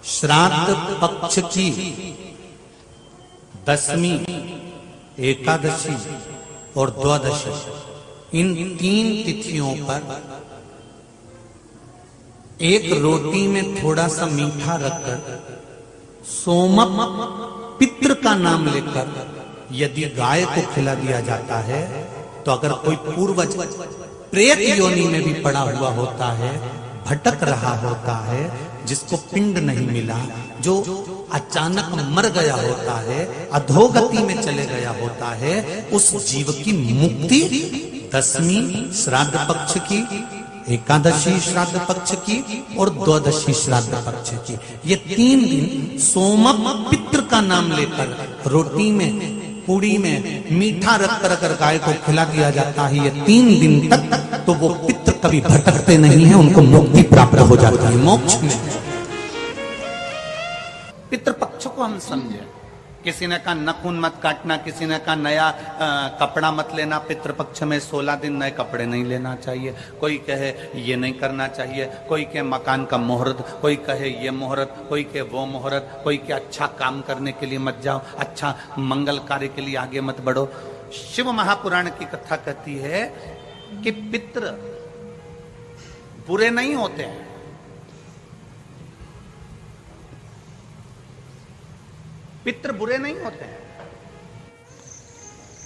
श्राद्ध पक्ष की दसवीं, एकादशी और द्वादशी, इन 3 तिथियों पर एक रोटी में थोड़ा सा मीठा रखकर सोमप पितृ का नाम लेकर यदि गाय को खिला दिया जाता है, तो अगर कोई पूर्वज प्रेत योनि में भी पड़ा हुआ होता है, भटक रहा होता है, जिसको पिंड नहीं मिला, जो अचानक मर गया होता है, अधोगति में चले गया होता है, उस जीव की मुक्ति 10वीं श्राद्ध पक्ष की, एकादशी श्राद्ध पक्ष की और द्वादशी श्राद्ध पक्ष की, ये 3 दिन सोमप पितृ का नाम लेकर रोटी में, पूड़ी में मीठा रखकर अगर गाय को खिला दिया जाता है, ये 3 दिन तक, तो वो पितृ कभी भटकते नहीं है, उनको मुक्ति प्राप्त हो जाती है, मोक्ष में। पितृपक्ष को हम समझे। किसी ने कहा नखून मत काटना, किसी ने कहा नया कपड़ा मत लेना, पितृपक्ष में 16 दिन नए कपड़े नहीं लेना चाहिए, कोई कहे ये नहीं करना चाहिए, कोई कहे मकान का मुहूर्त, कोई कहे ये मुहूर्त, कोई कहे वो मुहूर्त, कोई कहे अच्छा काम करने के लिए मत जाओ, अच्छा मंगल कार्य के लिए आगे मत बढ़ो। शिव महापुराण की कथा कहती है कि पितृ बुरे नहीं होते हैं, पितृ बुरे नहीं होते हैं।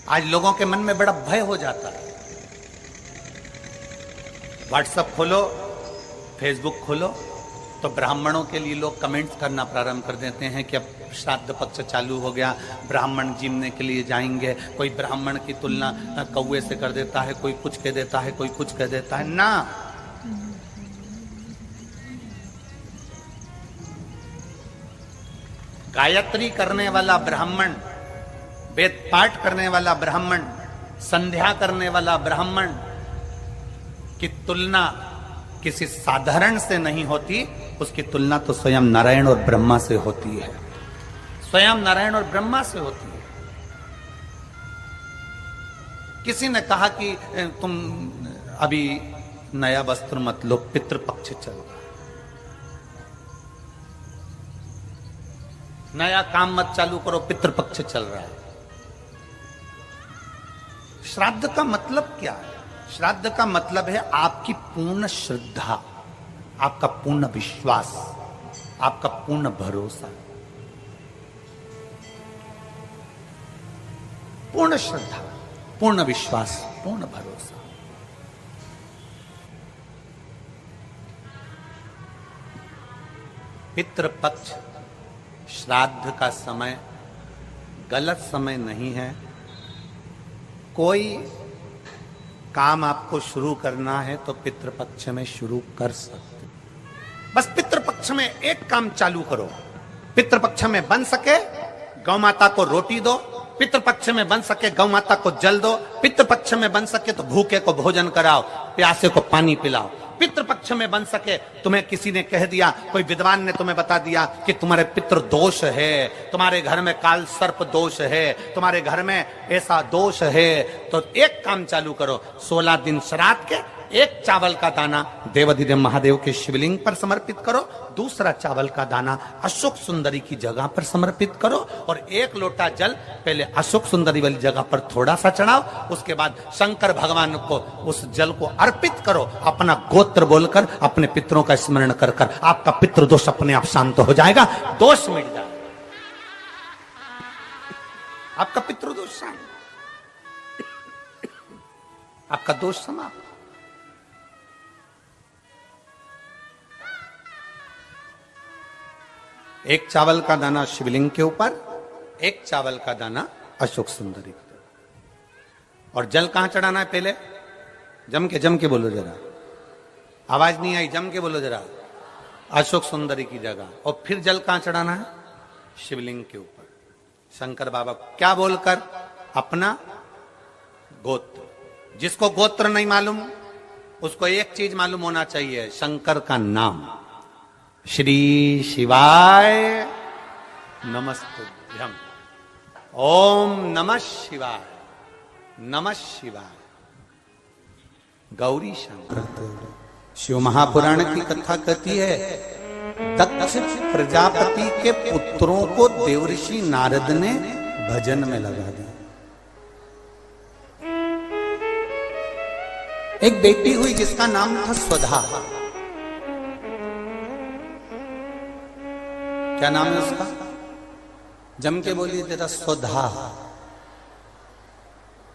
आज लोगों के मन में बड़ा भय हो जाता है। व्हाट्सएप खोलो, फेसबुक खोलो, तो ब्राह्मणों के लिए लोग कमेंट्स करना प्रारंभ कर देते हैं कि अब श्राद्ध पक्ष चालू हो गया, ब्राह्मण जीमने के लिए जाएंगे। कोई ब्राह्मण की तुलना कौवे से कर देता है, कोई कुछ कह देता है, कोई कुछ कह देता है। ना, गायत्री करने वाला ब्राह्मण, वेद पाठ करने वाला ब्राह्मण, संध्या करने वाला ब्राह्मण की तुलना किसी साधारण से नहीं होती, उसकी तुलना तो स्वयं नारायण और ब्रह्मा से होती है, स्वयं नारायण और ब्रह्मा से होती है। किसी ने कहा कि तुम अभी नया वस्त्र मत लो, पितृपक्ष चल रहा है, नया काम मत चालू करो, पितृपक्ष चल रहा है। श्राद्ध का मतलब क्या है? श्राद्ध का मतलब है आपकी पूर्ण श्रद्धा, आपका पूर्ण विश्वास, आपका पूर्ण भरोसा, पूर्ण श्रद्धा, पूर्ण विश्वास, पूर्ण भरोसा। पितृपक्ष श्राद्ध का समय गलत समय नहीं है। कोई काम आपको शुरू करना है तो पितृपक्ष में शुरू कर सकते, बस पितृपक्ष में एक काम चालू करो। पितृपक्ष में बन सके गौ माता को रोटी दो, पितृपक्ष में बन सके गौ माता को जल दो, पितृपक्ष में बन सके तो भूखे को भोजन कराओ, प्यासे को पानी पिलाओ। पितृपक्ष में बन सके, तुम्हें किसी ने कह दिया, कोई विद्वान ने तुम्हें बता दिया कि तुम्हारे पितृ दोष है, तुम्हारे घर में काल सर्प दोष है, तुम्हारे घर में ऐसा दोष है, तो एक काम चालू करो, 16 दिन श्राद्ध के एक चावल का दाना देवाधिदेव महादेव के शिवलिंग पर समर्पित करो, दूसरा चावल का दाना अशोक सुंदरी की जगह पर समर्पित करो, और 1 लोटा जल पहले अशोक सुंदरी वाली जगह पर थोड़ा सा चढ़ाओ, उसके बाद शंकर भगवान को उस जल को अर्पित करो, अपना गोत्र बोलकर, अपने पितरों का स्मरण कर कर आपका पितृदोष अपने आप शांत हो जाएगा, दोष मिट जाएगा, आपका पितृदोष शांत, आपका दोष समाप्त। एक चावल का दाना शिवलिंग के ऊपर, एक चावल का दाना अशोक सुंदरी के ऊपर। और जल कहां चढ़ाना है? पहले जम के बोलो जरा, आवाज नहीं आई, जम के बोलो जरा, अशोक सुंदरी की जगह। और फिर जल कहां चढ़ाना है? शिवलिंग के ऊपर। शंकर बाबा क्या बोलकर? अपना गोत्र। जिसको गोत्र नहीं मालूम उसको एक चीज मालूम होना चाहिए, शंकर का नाम। श्री शिवाय नमस्तुभ्यम, ओम नमः शिवाय, नमः शिवाय, गौरी शंकर। शिव महापुराण की कथा कहती है दक्ष प्रजापति के पुत्रों को देवऋषि नारद ने भजन में लगा दिया। एक बेटी हुई जिसका नाम था स्वधा। क्या नाम है उसका? जम के बोलिए जरा, स्वधा।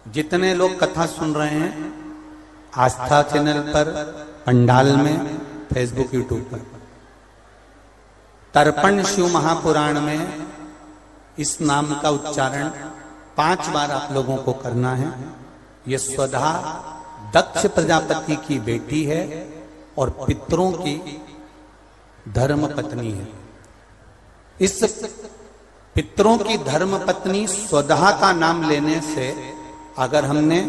जितने लोग कथा सुन रहे हैं आस्था चैनल पर, पंडाल में, फेसबुक, यूट्यूब पर, तर्पण शिव महापुराण में इस नाम का उच्चारण 5 बार आप लोगों को करना है। यह स्वधा दक्ष प्रजापति की बेटी है और पितरों की धर्म पत्नी है। इस पितरों की धर्म पत्नी स्वधा का नाम लेने से अगर हमने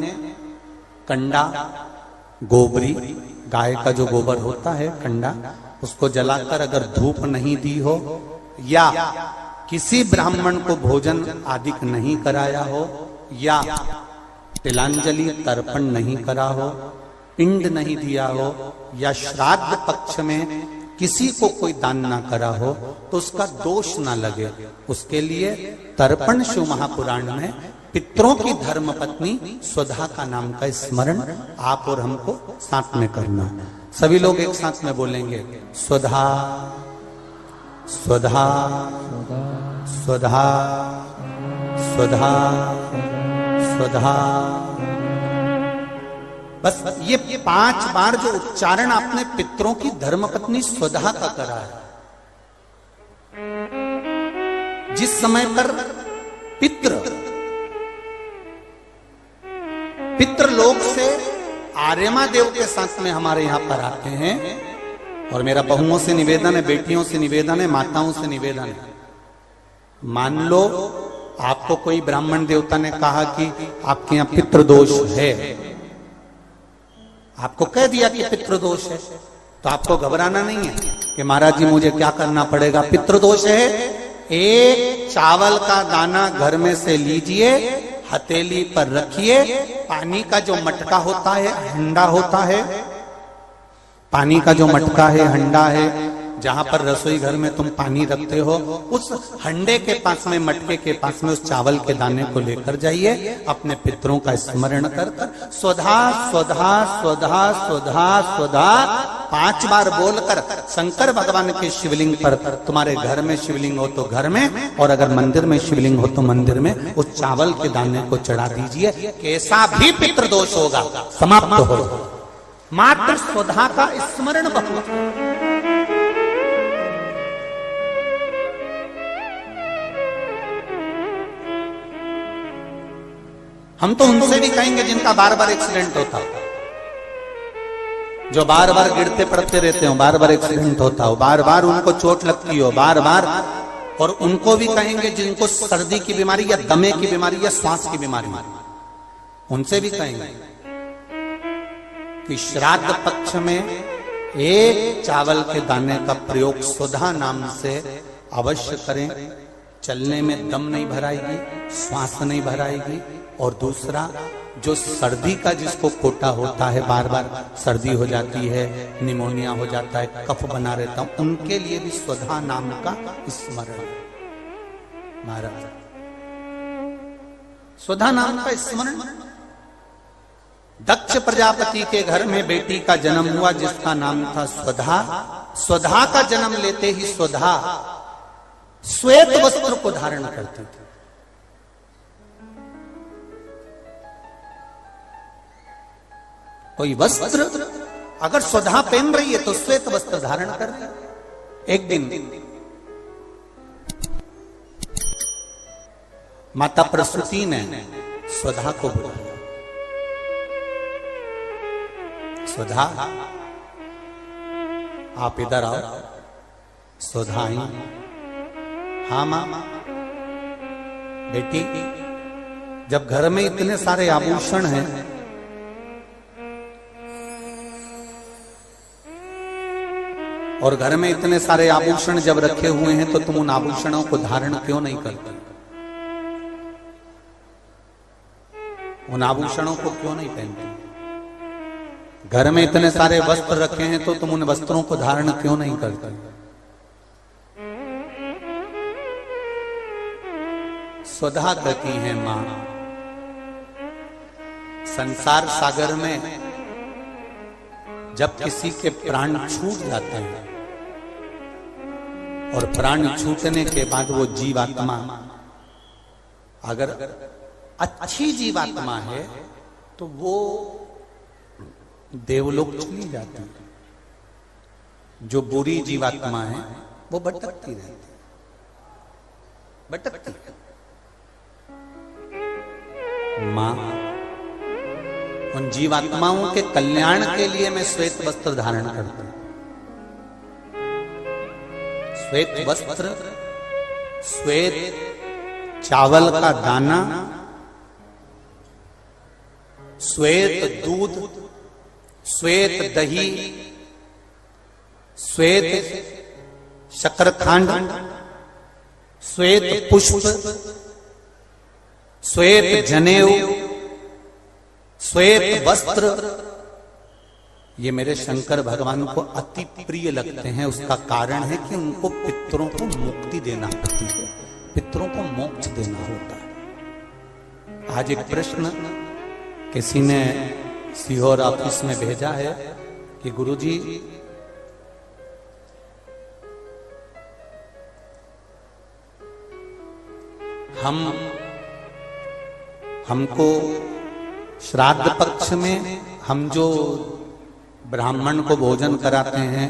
कंडा, गोबरी, गाय का जो गोबर होता है कंडा, उसको जलाकर अगर धूप नहीं दी हो या किसी ब्राह्मण को भोजन आदि नहीं कराया हो या तिलांजलि तर्पण नहीं करा हो, पिंड नहीं दिया हो या श्राद्ध पक्ष में किसी को कोई दान ना करा हो तो उसका दोष ना लगे, उसके लिए तर्पण शिव महापुराण में पितरों की धर्म पत्नी स्वधा का नाम का स्मरण आप और हमको साथ में करना। सभी लोग एक साथ में बोलेंगे, स्वधा स्वधा स्वधा स्वधा स्वधा। बस ये 5 बार जो उच्चारण आपने पितरों की धर्मपत्नी स्वधा का करा है, जिस समय पर पितृलोक से आर्यमा देव के साथ में हमारे यहां पर आते हैं, और मेरा बहुओं से निवेदन है, बेटियों से निवेदन है, माताओं से निवेदन है, मान लो आपको कोई ब्राह्मण देवता ने कहा कि आपके यहां पितृदोष है, आपको कह दिया कि पितृदोष है, तो आपको घबराना नहीं है कि महाराज जी मुझे क्या करना पड़ेगा। पितृदोष है, एक चावल का दाना घर में से लीजिए, हथेली पर रखिए, पानी का जो मटका होता है, हंडा होता है, पानी का जो मटका है, हंडा है, जहां पर रसोई घर में तुम पानी रखते हो, उस हंडे के पास में, मटके के पास में उस चावल के दाने को लेकर जाइए, अपने पितरों का स्मरण कर कर स्वधा स्वधा स्वधा स्वधा स्वधा 5 बार बोलकर शंकर भगवान के शिवलिंग पर, तुम्हारे घर में शिवलिंग हो तो घर में, और अगर मंदिर में शिवलिंग हो तो मंदिर में, उस चावल के दाने को चढ़ा दीजिए, कैसा भी पितृदोष होगा समाप्त हो। मात्र स्वधा का स्मरण बहुत। हम तो उनसे भी कहेंगे जिनका बार बार एक्सीडेंट होता हो, जो बार बार गिरते पड़ते रहते हो, बार बार एक्सीडेंट होता हो, बार बार उनको चोट लगती हो, बार बार, और उनको भी कहेंगे जिनको सर्दी की बीमारी या दमे की बीमारी या श्वास की बीमारी, उनसे भी कहेंगे कि श्राद्ध पक्ष में एक चावल के दाने का प्रयोग स्वधा नाम से अवश्य करें। चलने में दम नहीं भराएगी, श्वास नहीं भराएगी, और दूसरा जो सर्दी का जिसको कोटा होता है, बार बार सर्दी हो जाती है, निमोनिया हो जाता है, कफ बना रहता, उनके लिए भी स्वधा नाम का स्मरण। महाराज स्वधा नाम का स्मरण। दक्ष प्रजापति के घर में बेटी का जन्म हुआ जिसका नाम था स्वधा। स्वधा का जन्म लेते ही स्वधा श्वेत वस्त्र को धारण करती थी। कोई वस्त्र अगर स्वधा पहन रही है तो श्वेत वस्त्र धारण कर रही है। एक दिन माता प्रसूति ने स्वधा को बुलाया। स्वधा आप इधर आओ। स्वधा आई। हाँ मां बेटी, जब घर में इतने सारे आभूषण हैं, और घर में इतने सारे आभूषण जब रखे हुए हैं, तो तुम उन आभूषणों को धारण क्यों नहीं करते? उन आभूषणों को क्यों नहीं पहनते? घर में इतने सारे वस्त्र रखे हैं तो तुम उन वस्त्रों को धारण क्यों नहीं करते? स्वधा कहती है मां। संसार सागर में जब किसी के प्राण छूट जाते हैं और प्राण छूटने के बाद वो जीवात्मा अगर अच्छी जीवात्मा है तो वो देवलोक चली जाती है। जो बुरी जीवात्मा है वो भटकती रहती है, भटकती है। मां उन जीवात्माओं के कल्याण के लिए मैं श्वेत वस्त्र धारण करता हूं। श्वेत वस्त्र, श्वेत चावल का दाना, श्वेत दूध, श्वेत दही, श्वेत शकरखंड, श्वेत पुष्प, श्वेत जनेऊ, श्वेत वस्त्र, ये मेरे शंकर भगवान को अति प्रिय लगते हैं। उसका कारण है कि उनको पितरों को मुक्ति देना पड़ती है, पितरों को मोक्ष देना होता है। आज एक प्रश्न किसी ने सीहोर ऑफिस में भेजा है कि गुरुजी हमको श्राद्ध पक्ष में हम जो ब्राह्मण को भोजन कराते हैं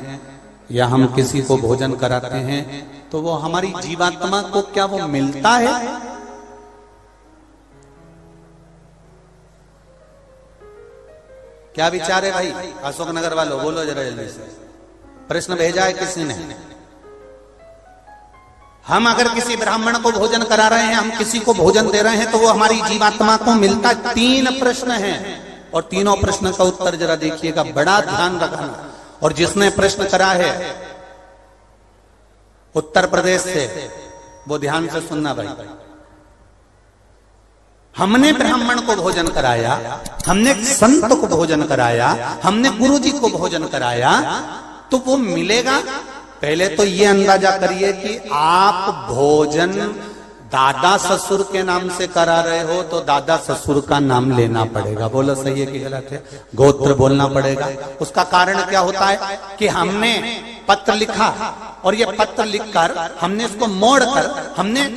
या हम किसी को भोजन कराते हैं तो वो हमारी जीवात्मा को क्या वो मिलता है? क्या विचार है भाई अशोकनगर वालों, बोलो जरा जल्दी से। प्रश्न भेजा है किसी ने। हम अगर किसी ब्राह्मण को भोजन करा रहे हैं, हम किसी को भोजन दे रहे हैं तो वो हमारी जीवात्मा को मिलता है। 3 प्रश्न हैं और तीनों प्रश्न का उत्तर जरा देखिएगा, बड़ा ध्यान रखना। और जिसने प्रश्न करा है उत्तर प्रदेश से वो ध्यान से सुनना भाई। हमने ब्राह्मण को भोजन कराया, हमने संत को भोजन कराया, हमने गुरुजी को भोजन कराया, तो वो मिलेगा। पहले तो ये अंदाजा करिए कि आप भोजन दादा ससुर के नाम से करा रहे हो तो दादा ससुर का नाम लेना पड़ेगा। बोलो सही है कि गलत है? गोत्र बोलना पड़ेगा। उसका कारण क्या होता है कि हमने पत्र लिखा और ये पत्र लिखकर हमने इसको मोड़कर हमने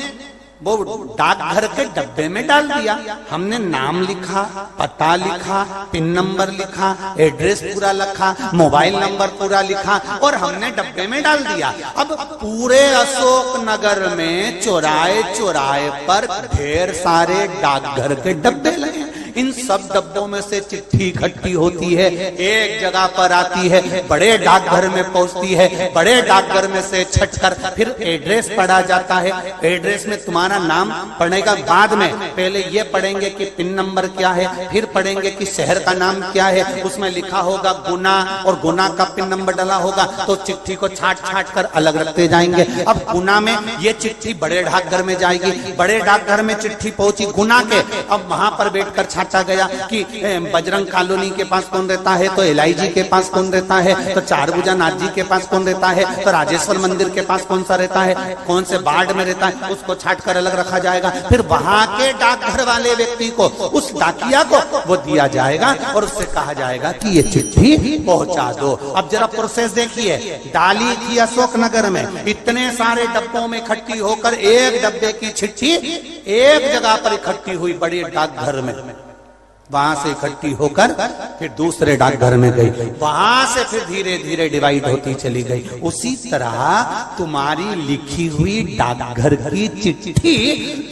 वो डाकघर के डब्बे में डाल दिया। हमने नाम लिखा, पता लिखा, पिन नंबर लिखा, एड्रेस पूरा लिखा, मोबाइल नंबर पूरा लिखा और हमने डब्बे में डाल दिया। अब पूरे अशोक नगर में चौराहे चौराहे पर ढेर सारे डाकघर के डब्बे लगे। इन सब डब्बों में से चिट्ठी इकट्ठी होती है, एक जगह पर आती है, बड़े डाकघर में पहुंचती है, बड़े डाकघर में से छटकर फिर एड्रेस पढ़ा जाता है। एड्रेस में तुम्हारा नाम पढ़ेगा बाद में, पहले ये पढ़ेंगे कि पिन नंबर क्या है, फिर पढ़ेंगे कि शहर का नाम क्या है। उसमें लिखा होगा गुना और गुना का पिन नंबर डाला होगा तो चिट्ठी को छाट छाट कर अलग रखते जाएंगे। अब गुना में ये चिट्ठी बड़े डाकघर में जाएगी, बड़े डाकघर में चिट्ठी पहुंची गुना के। अब वहां पर बैठकर छाटा गया कि बजरंग कॉलोनी के पास कौन रहता है, तो एलआईजी के पास कौन रहता है, तो चारभुजा नाथ जी के पास कौन रहता है, तो राजेश्वर मंदिर के पास कौन सा रहता है, कौन से वार्ड में रहता है, उसको छाट कर अलग रखा जाएगा। फिर वहां के डाकघर वाले व्यक्ति को, उस डाकिया को वो दिया जाएगा और उससे कहा जाएगा कि ये चिट्ठी पहुंचा दो। अब जरा प्रोसेस देखिए, डाली थी अशोकनगर में, इतने सारे डब्बों में इकट्ठी होकर एक डब्बे की चिट्ठी एक जगह पर इकट्ठी हुई बड़ी डाकघर में, वहां से इकट्ठी होकर फिर दूसरे डाकघर में गई, वहां से फिर धीरे धीरे डिवाइड होती चली गई। उसी तरह तुम्हारी लिखी हुई डाकघर की चिट्ठी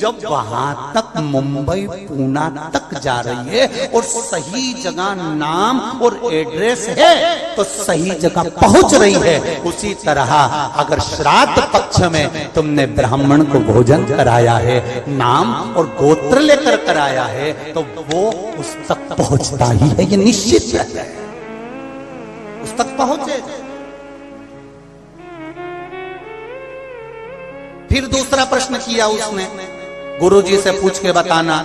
जब वहां तक मुंबई पूना तक जा रही है और सही जगह नाम और एड्रेस है तो सही जगह पहुंच रही है। उसी तरह अगर श्राद्ध पक्ष में तुमने ब्राह्मण को भोजन कराया है, नाम और गोत्र लेकर कराया है, तो वो उस तक पहुंचता ही है, ये निश्चित है, उस तक पहुंचे। फिर दूसरा प्रश्न किया उसने, गुरुजी से पूछ के बताना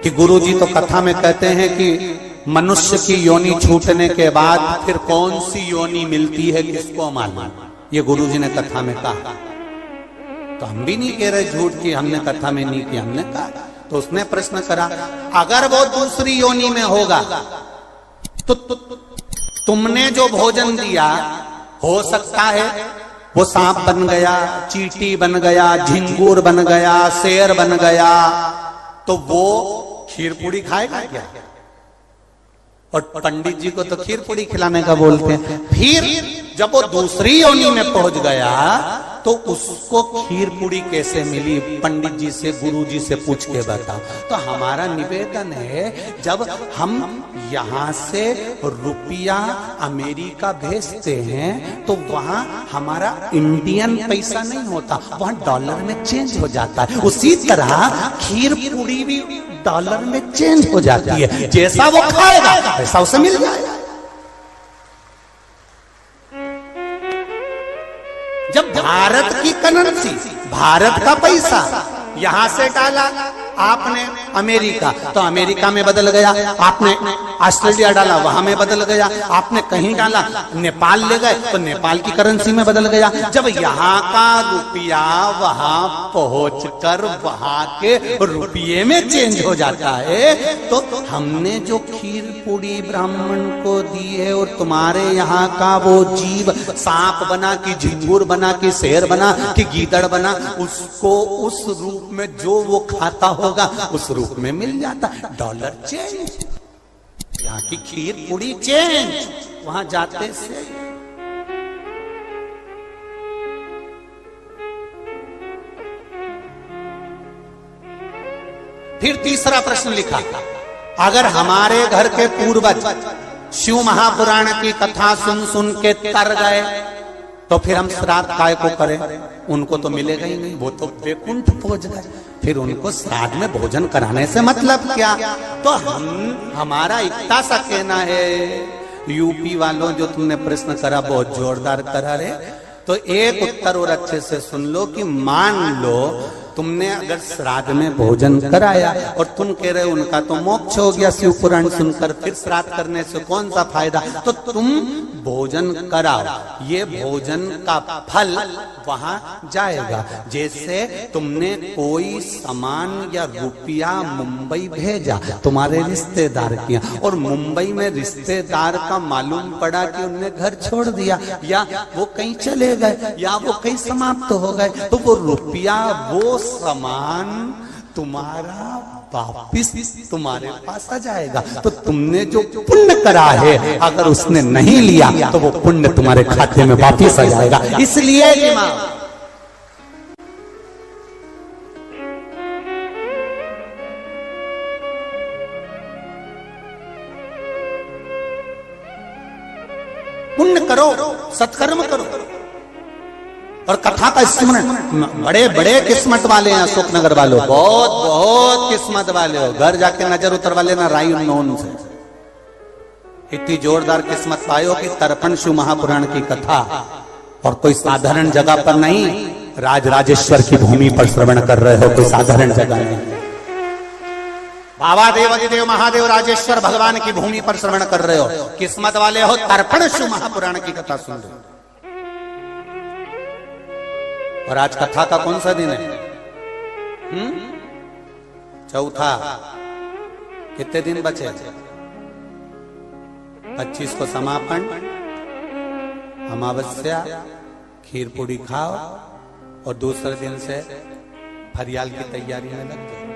कि गुरुजी तो कथा में कहते हैं कि मनुष्य की योनि छूटने के बाद फिर कौन सी योनि मिलती है किसको मालूम। ये गुरुजी ने कथा में कहा। तो हम भी नहीं कह रहे झूठ कि हमने कथा में नहीं किया, हमने कहा। तो उसने प्रश्न करा, अगर वो दूसरी योनि में होगा तो तुमने जो भोजन दिया, हो सकता है वो सांप बन गया, चींटी बन गया, झिंगूर बन गया, शेर बन गया, तो वो खीर पूड़ी खाएगा क्या? और पंडित जी को तो खीर पूड़ी खिलाने का बोलते हैं। फिर जब वो दूसरी योनि में पहुंच गया तो उसको खीर पूड़ी कैसे मिली? पंडित जी से, गुरु जी से पूछ के बताओ। तो हमारा निवेदन है, जब हम यहां से रुपया अमेरिका भेजते हैं तो वहां हमारा इंडियन पैसा नहीं होता, वहां डॉलर में चेंज हो जाता है। उसी तरह खीर पूड़ी भी डॉलर में चेंज हो जाती है, जैसा वो खाएगा वैसा उसे मिल जाएगा। जब भारत की करेंसी, भारत का पैसा यहां से डाला आपने अमेरिका, तो अमेरिका में बदल गया, आपने ऑस्ट्रेलिया डाला वहां में बदल गया, आपने कहीं डाला नेपाल ले गए तो नेपाल की करेंसी में बदल गया। जब यहाँ का रुपया वहां पहुंचकर वहां के रुपये में चेंज हो जाता है, तो हमने जो खीर पूड़ी ब्राह्मण को दी है और तुम्हारे यहाँ का वो जीव सांप बना कि झिंगुर बना कि शेर बना कि गीदड़ बना, उसको उस रूप में जो वो खाता होगा उस रूप में मिल जाता। डॉलर चेंज, यहाँ की खीर पूड़ी चेंज, वहां जाते से। फिर तीसरा प्रश्न लिखा, अगर हमारे घर के पूर्वज शिव महापुराण की कथा सुन सुन के तर गए तो फिर हम श्राद्ध काय को करें? उनको तो मिलेगा ही नहीं, वो तो वैकुंठ पहुंच गए, फिर उनको श्राद्ध में भोजन कराने से मतलब क्या? तो हमारा इतना सा कहना है, यूपी वालों जो तुमने प्रश्न करा बहुत जोरदार करा रे, तो एक उत्तर और अच्छे से सुन लो कि मान लो तुमने अगर श्राद्ध में भोजन कराया और तुम कह रहे हो उनका तो मोक्ष हो गया शिव पुराण सुनकर, फिर श्राद्ध करने से कौन सा फायदा? तो तुम भोजन कराओ, ये भोजन का फल वहां जाएगा। जैसे तुमने कोई सामान या रुपया मुंबई भेजा तुम्हारे रिश्तेदार किया, और मुंबई में रिश्तेदार का मालूम पड़ा कि उनने घर छोड़ दिया या वो कहीं चले गए या वो कहीं समाप्त हो गए, तो वो रुपया, वो सामान तुम्हारा वापिस तुम्हारे पास आ जाएगा। तो तुमने जो पुण्य करा है अगर उसने नहीं लिया तो वो पुण्य तुम्हारे खाते में वापिस आ जाएगा। इसलिए पुण्य करो, सत्कर्म करो। और कथा का स्मरण, बड़े बड़े किस्मत वाले हैं अशोकनगर वालों, बहुत बहुत किस्मत वाले हो, घर जाके नजर उतरवा लेना राई नोन से। इतनी जोरदार किस्मत पायो कि तर्पण शिव महापुराण की कथा और कोई साधारण जगह पर नहीं, राजराजेश्वर की भूमि पर श्रवण कर रहे हो, कोई साधारण जगह नहीं। बाबा देव अधिदेव महादेव राजेश्वर भगवान की भूमि पर श्रवण कर रहे हो, किस्मत वाले हो, तर्पण शिव महापुराण की कथा सुन रहे हो। और आज कथा का कौन सा दिन है? चौथा। कितने दिन बचे? 25 को समापन, अमावस्या, खीर पूड़ी खाओ और दूसरे दिन से फरियाल की तैयारी में लग जाओ।